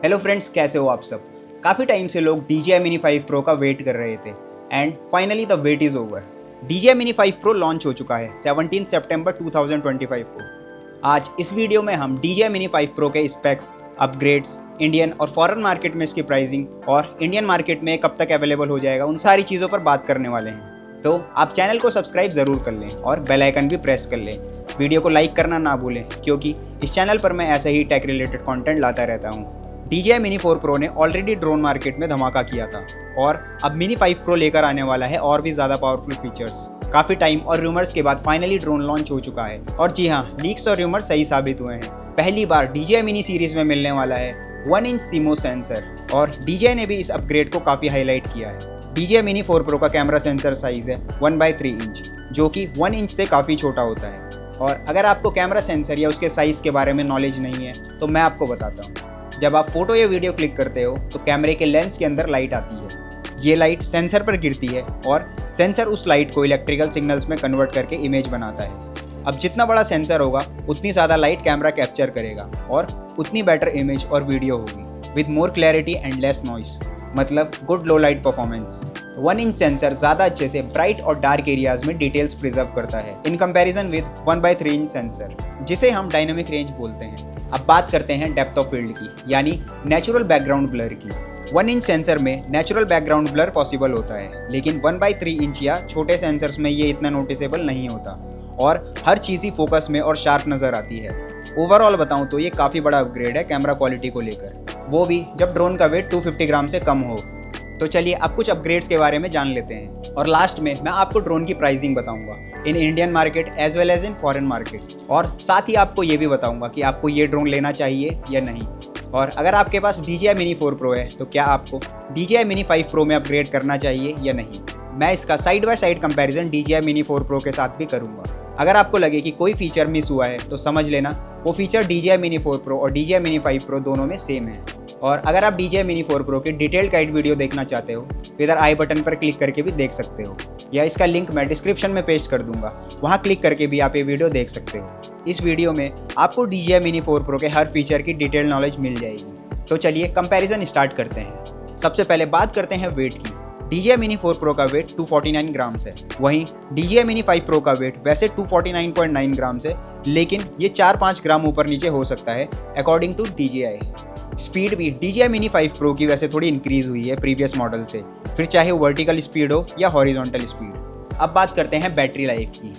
Hello friends, कैसे हो आप सब। काफ़ी टाइम से लोग DJI Mini 5 Pro का वेट कर रहे थे and finally the wait is over. DJI Mini 5 Pro launch हो चुका है 17 सितंबर 2025 को। आज इस वीडियो में हम DJI Mini 5 Pro के स्पेक्स, अपग्रेड्स, इंडियन और फॉरेन मार्केट में इसकी प्राइसिंग और इंडियन मार्केट में कब तक अवेलेबल हो जाएगा, उन सारी चीज़ों पर बात करने वाले हैं। तो आप चैनल को सब्सक्राइब ज़रूर कर लें और बेल आइकन भी प्रेस कर लें। वीडियो को लाइक करना ना भूलें क्योंकि इस चैनल पर मैं ऐसे ही टेक रिलेटेड कंटेंट लाता रहता हूँ। DJI Mini 4 Pro ने ऑलरेडी ड्रोन मार्केट में धमाका किया था और अब Mini 5 Pro लेकर आने वाला है और भी ज़्यादा पावरफुल फीचर्स। काफ़ी टाइम और रूमर्स के बाद फाइनली ड्रोन लॉन्च हो चुका है और जी हाँ, लीक्स और रूमर्स सही साबित हुए हैं। पहली बार DJI Mini सीरीज़ में मिलने वाला है 1 इंच CMOS सेंसर और DJI ने भी इस अपग्रेड को काफ़ी हाईलाइट किया है। DJI Mini 4 Pro का कैमरा सेंसर साइज़ है 1/3 इंच, जो कि 1 इंच से काफ़ी छोटा होता है। और अगर आपको कैमरा सेंसर या उसके साइज़ के बारे में नॉलेज नहीं है तो मैं आपको बताता हूँ। जब आप फोटो या वीडियो क्लिक करते हो तो कैमरे के लेंस के अंदर लाइट आती है। ये लाइट सेंसर पर गिरती है और सेंसर उस लाइट को इलेक्ट्रिकल सिग्नल्स में कन्वर्ट करके इमेज बनाता है। अब जितना बड़ा सेंसर होगा उतनी ज़्यादा लाइट कैमरा कैप्चर करेगा और उतनी बेटर इमेज और वीडियो होगी with more clarity and less noise, मतलब good low light performance. 1 inch sensor ज़्यादा अच्छे से ब्राइट और डार्क एरियाज में डिटेल्स प्रिजर्व करता है in comparison with 1/3 inch sensor, जिसे हम डायनामिक रेंज बोलते हैं। अब बात करते हैं डेप्थ ऑफ फील्ड की, यानी नेचुरल बैकग्राउंड ब्लर की। 1 इंच सेंसर में नेचुरल बैकग्राउंड ब्लर पॉसिबल होता है, लेकिन 1/3 इंच या छोटे सेंसर्स में ये इतना नोटिसेबल नहीं होता और हर चीज़ ही फोकस में और शार्प नज़र आती है। ओवरऑल बताऊं तो ये काफ़ी बड़ा अपग्रेड है कैमरा क्वालिटी को लेकर, वो भी जब ड्रोन का वेट 250 ग्राम से कम हो। तो चलिए अब कुछ अपग्रेड्स के बारे में जान लेते हैं और लास्ट में मैं आपको ड्रोन की प्राइसिंग बताऊंगा in Indian market as well as in foreign market, और साथ ही आपको ये भी बताऊंगा कि आपको ये ड्रोन लेना चाहिए या नहीं। और अगर आपके पास DJI Mini 4 Pro है तो क्या आपको DJI Mini 5 Pro में अपग्रेड करना चाहिए या नहीं। मैं इसका side by side comparison DJI Mini 4 Pro के साथ भी करूंगा। अगर आपको लगे कि कोई फीचर मिस हुआ है तो समझ लेना वो फीचर DJI Mini 4 Pro और DJI Mini 5 Pro दोनों में सेम है। और अगर आप DJI Mini 4 Pro की डिटेल्ड गाइड वीडियो देखना चाहते हो तो इधर आई बटन पर क्लिक करके भी देख सकते हो, या इसका लिंक मैं डिस्क्रिप्शन में पेस्ट कर दूंगा, वहां क्लिक करके भी आप ये वीडियो देख सकते हो। इस वीडियो में आपको DJI Mini 4 Pro के हर फीचर की डिटेल नॉलेज मिल जाएगी। तो चलिए कंपैरिजन स्टार्ट करते हैं। सबसे पहले बात करते हैं वेट की। DJI Mini 4 Pro का वेट 249 ग्राम्स है, वहीं DJI Mini 5 Pro का वेट वैसे 249.9 ग्राम्स है, लेकिन ये 4-5 ग्राम ऊपर नीचे हो सकता है अकॉर्डिंग टू DJI। स्पीड भी DJI Mini 5 Pro की वैसे थोड़ी इंक्रीज हुई है प्रीवियस मॉडल से, फिर चाहे वर्टिकल स्पीड हो या हॉरिजॉन्टल स्पीड। अब बात करते हैं बैटरी लाइफ की,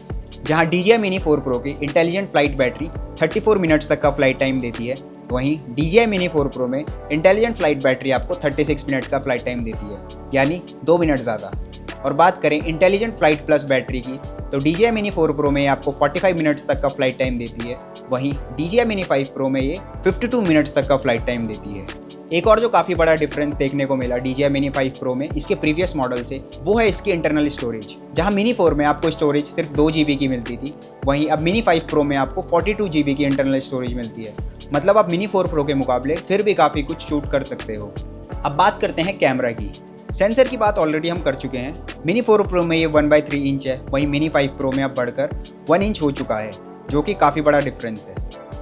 जहां DJI Mini 4 Pro की इंटेलिजेंट फ्लाइट बैटरी 34 मिनट्स तक का फ्लाइट टाइम देती है, वहीं DJI Mini 4 Pro में इंटेलिजेंट फ्लाइट बैटरी आपको 36 मिनट का फ्लाइट टाइम देती है, यानी 2 मिनट ज़्यादा। और बात करें इंटेलिजेंट फ्लाइट प्लस बैटरी की तो DJI Mini 4 Pro में आपको 45 मिनट्स तक का फ्लाइट टाइम देती है, वहीं DJI Mini 5 Pro में ये 52 मिनट्स तक का फ्लाइट टाइम देती है। एक और जो काफ़ी बड़ा डिफरेंस देखने को मिला DJI Mini 5 Pro में इसके प्रीवियस मॉडल से, वो है इसकी इंटरनल स्टोरेज। जहां Mini 4 में आपको स्टोरेज सिर्फ 2 GB की मिलती थी, वहीं अब Mini 5 Pro में आपको 42 GB की इंटरनल स्टोरेज मिलती है। मतलब आप Mini 4 Pro के मुकाबले फिर भी काफ़ी कुछ शूट कर सकते हो। अब बात करते हैं कैमरा की। सेंसर की बात ऑलरेडी हम कर चुके हैं। Mini 4 Pro में ये 1/3 इंच है, वहीं Mini 5 Pro में अब बढ़कर 1 इंच हो चुका है, जो कि काफ़ी बड़ा डिफरेंस है।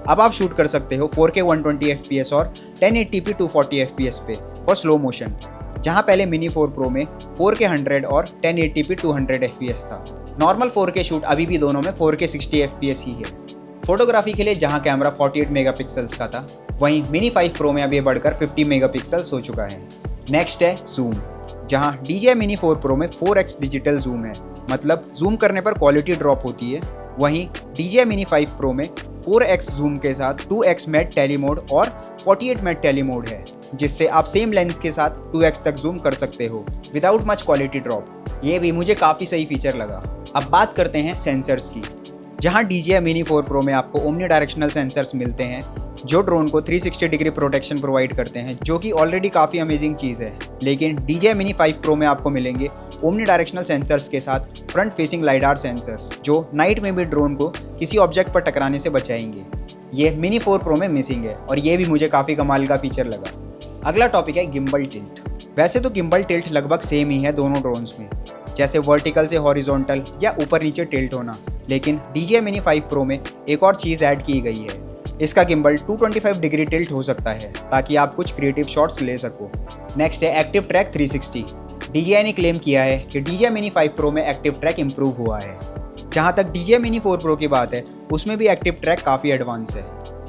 अब आप शूट कर सकते हो 4K 120 FPS और 1080p 240 FPS पे फॉर स्लो मोशन, जहां पहले Mini 4 Pro में 4K 100 और 1080p 200 FPS था। नॉर्मल 4K शूट अभी भी दोनों में 4K 60 FPS ही है। फोटोग्राफी के लिए जहां कैमरा 48 मेगापिक्सल्स का था, वहीं Mini 5 Pro में अब ये बढ़कर 50 मेगापिक्सल्स हो चुका है। नेक्स्ट है जूम, जहां DJI Mini 4 Pro में 4x डिजिटल जूम है, मतलब जूम करने पर क्वालिटी ड्रॉप होती है, वहीं DJI Mini 5 Pro में 4x जूम के साथ 2x मैट टेली मोड और 48 मैट टेली मोड है, जिससे आप सेम लेंस के साथ 2x तक जूम कर सकते हो विदाउट मच क्वालिटी ड्रॉप। ये भी मुझे काफ़ी सही फीचर लगा। अब बात करते हैं सेंसर्स की, जहां DJI Mini 4 Pro में आपको ओमनी डायरेक्शनल सेंसर्स मिलते हैं जो ड्रोन को 360 डिग्री प्रोटेक्शन प्रोवाइड करते हैं, जो कि ऑलरेडी काफ़ी अमेजिंग चीज़ है। लेकिन DJI Mini 5 Pro में आपको मिलेंगे ओमनी डायरेक्शनल सेंसर्स के साथ फ्रंट फेसिंग लाइडार सेंसर्स, जो नाइट में भी ड्रोन को किसी ऑब्जेक्ट पर टकराने से बचाएंगे। ये Mini 4 Pro में मिसिंग है और ये भी मुझे काफ़ी कमाल का फीचर लगा। अगला टॉपिक है गिम्बल टिल्ट। वैसे तो गिम्बल टिल्ट लगभग सेम ही है दोनों ड्रोन्स में, जैसे वर्टिकल से हॉरिजॉन्टल या ऊपर नीचे टिल्ट होना, लेकिन DJI Mini 5 Pro में एक और चीज़ ऐड की गई है। इसका गिम्बल 225 डिग्री टिल्ट हो सकता है ताकि आप कुछ क्रिएटिव शॉट्स ले सको। नेक्स्ट है एक्टिव ट्रैक 360। DJI ने क्लेम किया है कि DJI Mini 5 Pro में एक्टिव ट्रैक इंप्रूव हुआ है। जहाँ तक DJI Mini 4 Pro की बात है, उसमें भी एक्टिव ट्रैक काफ़ी एडवांस है,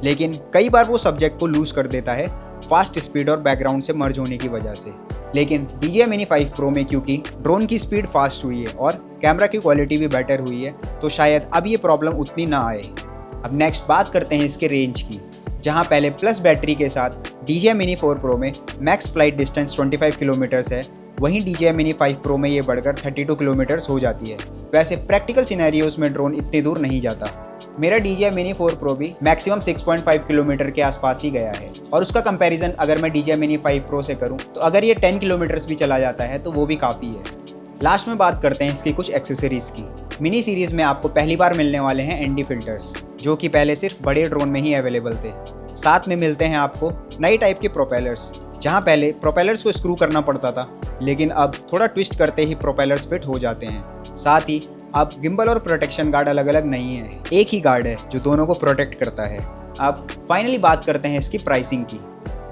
लेकिन कई बार वो सब्जेक्ट को लूज कर देता है फास्ट स्पीड और बैकग्राउंड से मर्ज होने की वजह से। लेकिन DJI Mini 5 Pro में क्योंकि ड्रोन की स्पीड फास्ट हुई है और कैमरा की क्वालिटी भी बेटर हुई है, तो शायद अब ये प्रॉब्लम उतनी ना आए। अब नेक्स्ट बात करते हैं इसके रेंज की। जहां पहले प्लस बैटरी के साथ DJI Mini 4 Pro में मैक्स फ्लाइट डिस्टेंस 25 किलोमीटर्स है, वहीं DJI Mini 5 Pro में ये बढ़कर 32 किलोमीटर्स हो जाती है। वैसे प्रैक्टिकल सिनेरियोस में ड्रोन इतनी दूर नहीं जाता। मेरा DJI Mini 4 Pro भी मैक्सिमम 6.5 किलोमीटर के आसपास ही गया है, और उसका कंपैरिजन अगर मैं DJI Mini 5 Pro से करूं तो अगर ये 10 किलोमीटर्स भी चला जाता है तो वो भी काफ़ी है। लास्ट में बात करते हैं इसकी कुछ एक्सेसरीज की। मिनी सीरीज में आपको पहली बार मिलने वाले हैं ND फिल्टर्स, जो कि पहले सिर्फ बड़े ड्रोन में ही अवेलेबल थे। साथ में मिलते हैं आपको नई टाइप के प्रोपेलर्स, जहां पहले प्रोपेलर्स को स्क्रू करना पड़ता था, लेकिन अब थोड़ा ट्विस्ट करते ही प्रोपेलर्स फिट हो जाते हैं। साथ ही अब गिम्बल और प्रोटेक्शन गार्ड अलग अलग नहीं है, एक ही गार्ड है जो दोनों को प्रोटेक्ट करता है। अब फाइनली बात करते हैं इसकी प्राइसिंग की।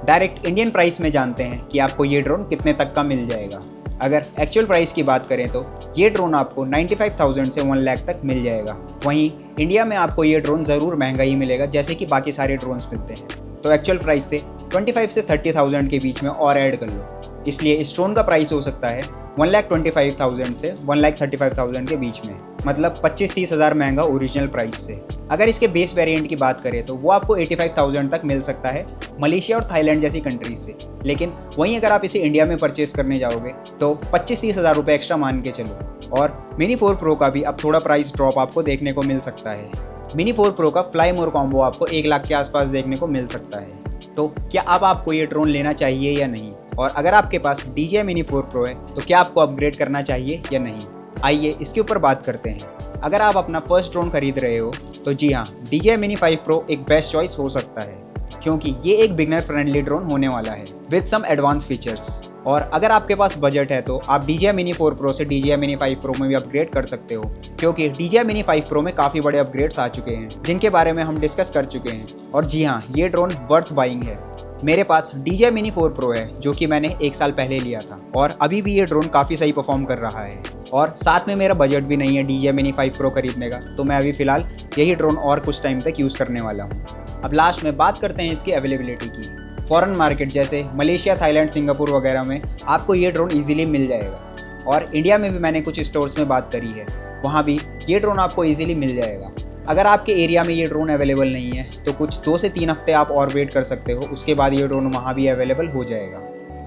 डायरेक्ट इंडियन प्राइस में जानते हैं कि आपको ये ड्रोन कितने तक का मिल जाएगा। अगर एक्चुअल प्राइस की बात करें तो ये ड्रोन आपको 95,000 से 1 लाख तक मिल जाएगा। वहीं इंडिया में आपको ये ड्रोन ज़रूर महंगा ही मिलेगा, जैसे कि बाकी सारे ड्रोन्स मिलते हैं। तो एक्चुअल प्राइस से 25 से 30,000 के बीच में और ऐड कर लो। इसलिए इस ड्रोन का प्राइस हो सकता है 1,25,000 से 1,35,000 के बीच में, मतलब 25-30 हज़ार महंगा ओरिजिनल प्राइस से। अगर इसके बेस वेरिएंट की बात करें तो वो आपको 85,000 तक मिल सकता है मलेशिया और थाईलैंड जैसी कंट्रीज से। लेकिन वहीं अगर आप इसे इंडिया में परचेस करने जाओगे तो 25-30 हज़ार रुपये एक्स्ट्रा मान के चलो। और Mini 4 Pro का भी अब थोड़ा प्राइस ड्रॉप आपको देखने को मिल सकता है। Mini 4 Pro का फ्लाई मोर कॉम्बो आपको 1 लाख के आसपास देखने को मिल सकता है। तो क्या अब आपको ये ड्रोन लेना चाहिए या नहीं? और अगर आपके पास DJI Mini 4 Pro है तो क्या आपको अपग्रेड करना चाहिए या नहीं? आइए इसके ऊपर बात करते हैं। अगर आप अपना फर्स्ट ड्रोन खरीद रहे हो तो जी हाँ, DJI Mini 5 Pro एक बेस्ट चॉइस हो सकता है, क्योंकि ये एक बिगनर फ्रेंडली ड्रोन होने वाला है विद सम एडवांस फीचर्स। और अगर आपके पास बजट है तो आप DJI Mini 4 Pro से DJI Mini 5 Pro में भी अपग्रेड कर सकते हो, क्योंकि DJI Mini 5 Pro में काफ़ी बड़े अपग्रेड्स आ चुके हैं जिनके बारे में हम डिस्कस कर चुके हैं। और जी हाँ, ये ड्रोन वर्थ बाइंग है। मेरे पास DJI Mini 4 Pro है, जो कि मैंने 1 साल पहले लिया था, और अभी भी ये ड्रोन काफ़ी सही परफॉर्म कर रहा है। और साथ में मेरा बजट भी नहीं है DJI Mini 5 Pro खरीदने का, तो मैं अभी फ़िलहाल यही ड्रोन और कुछ टाइम तक यूज़ करने वाला हूँ। अब लास्ट में बात करते हैं इसकी अवेलेबिलिटी की। फॉरेन मार्केट जैसे मलेशिया, थाईलैंड, सिंगापुर वगैरह में आपको ये ड्रोन ईजिली मिल जाएगा। और इंडिया में भी मैंने कुछ स्टोर्स में बात करी है, वहाँ भी ये ड्रोन आपको ईजिली मिल जाएगा। अगर आपके एरिया में ये ड्रोन अवेलेबल नहीं है तो कुछ 2 से 3 हफ्ते आप और वेट कर सकते हो, उसके बाद ये ड्रोन वहाँ भी अवेलेबल हो जाएगा।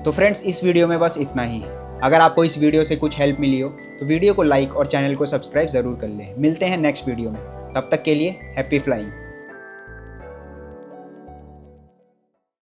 तो फ्रेंड्स, इस वीडियो में बस इतना ही। अगर आपको इस वीडियो से कुछ हेल्प मिली हो तो वीडियो को लाइक और चैनल को सब्सक्राइब ज़रूर कर लें। मिलते हैं नेक्स्ट वीडियो में, तब तक के लिए हैप्पी फ्लाइंग।